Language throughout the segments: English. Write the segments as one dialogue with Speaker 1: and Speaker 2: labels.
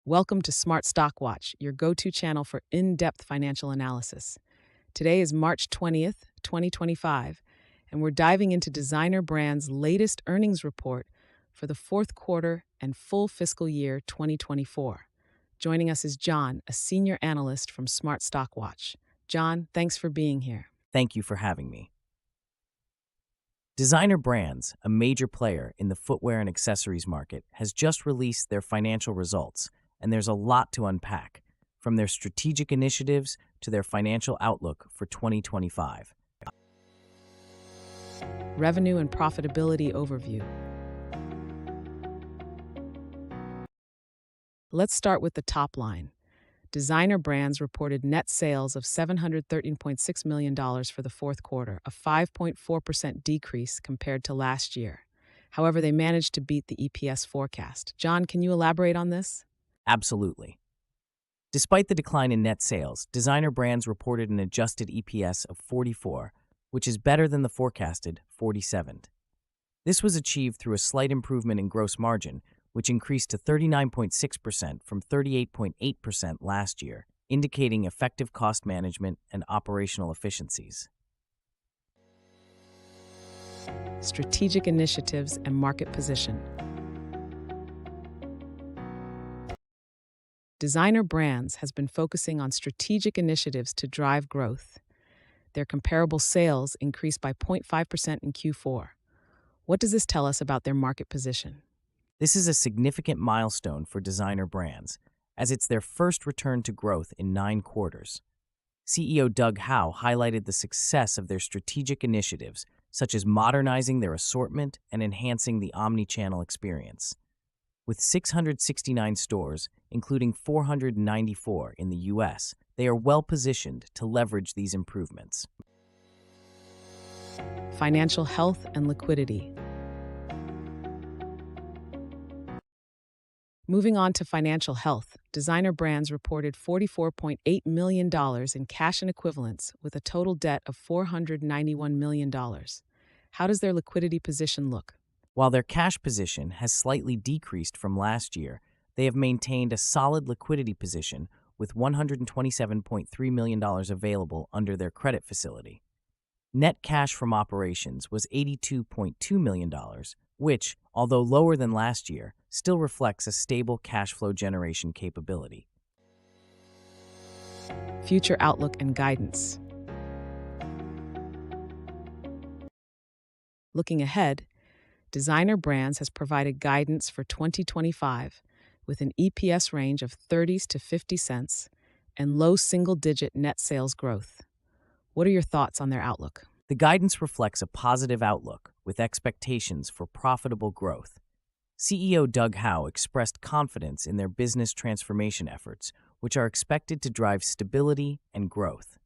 Speaker 1: Welcome to Smart Stock Watch, your go-to channel for in-depth financial analysis. Today is March 20th, 2025, and we're diving into Designer Brands' latest earnings report for the fourth quarter and full fiscal year 2024. Joining us is John, a senior analyst from Smart Stock Watch. John, thanks for being here.
Speaker 2: Thank you for having me. Designer Brands, a major player in the footwear and accessories market, has just released their financial results, and there's a lot to unpack, from their strategic initiatives to their financial outlook for 2025.
Speaker 1: Revenue and profitability overview. Let's start with the top line. Designer Brands reported net sales of $713.6 million for the fourth quarter, a 5.4% decrease compared to last year. However, they managed to beat the EPS forecast. John, can you elaborate on this?
Speaker 2: Absolutely. Despite the decline in net sales, Designer Brands reported an adjusted EPS of 44, which is better than the forecasted 47. This was achieved through a slight improvement in gross margin, which increased to 39.6% from 38.8% last year, indicating effective cost management and operational efficiencies.
Speaker 1: Strategic initiatives and market position. Designer Brands has been focusing on strategic initiatives to drive growth. Their comparable sales increased by 0.5% in Q4. What does this tell us about their market position?
Speaker 2: This is a significant milestone for Designer Brands, as it's their first return to growth in 9 quarters. CEO Doug Howe highlighted the success of their strategic initiatives, such as modernizing their assortment and enhancing the omni-channel experience. With 669 stores, including 494 in the U.S., they are well-positioned to leverage these improvements.
Speaker 1: Financial health and liquidity. Moving on to financial health, Designer Brands reported $44.8 million in cash and equivalents with a total debt of $491 million. How does their liquidity position look?
Speaker 2: While their cash position has slightly decreased from last year, they have maintained a solid liquidity position with $127.3 million available under their credit facility. Net cash from operations was $82.2 million, which, although lower than last year, still reflects a stable cash flow generation capability.
Speaker 1: Future outlook and guidance. Looking ahead, Designer Brands has provided guidance for 2025 with an EPS range of 30 to 50 cents and low single-digit net sales growth. What are your thoughts on their outlook?
Speaker 2: The guidance reflects a positive outlook with expectations for profitable growth. CEO Doug Howe expressed confidence in their business transformation efforts, which are expected to drive stability and growth.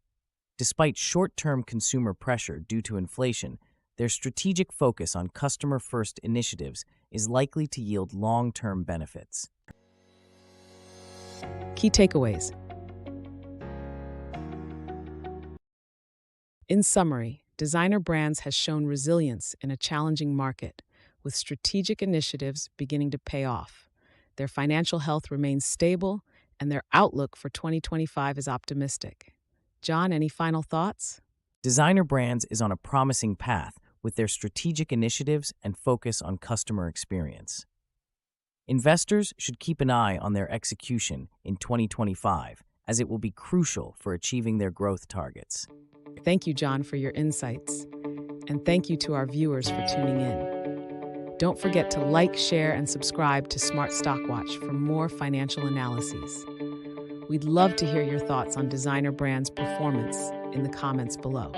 Speaker 2: Despite short-term consumer pressure due to inflation, their strategic focus on customer-first initiatives is likely to yield long-term benefits.
Speaker 1: Key takeaways. In summary, Designer Brands has shown resilience in a challenging market, with strategic initiatives beginning to pay off. Their financial health remains stable, and their outlook for 2025 is optimistic. John, any final thoughts?
Speaker 2: Designer Brands is on a promising path with their strategic initiatives and focus on customer experience. Investors should keep an eye on their execution in 2025, as it will be crucial for achieving their growth targets.
Speaker 1: Thank you, John, for your insights. And thank you to our viewers for tuning in. Don't forget to like, share, and subscribe to Smart Stock Watch for more financial analyses. We'd love to hear your thoughts on Designer Brands' performance in the comments below.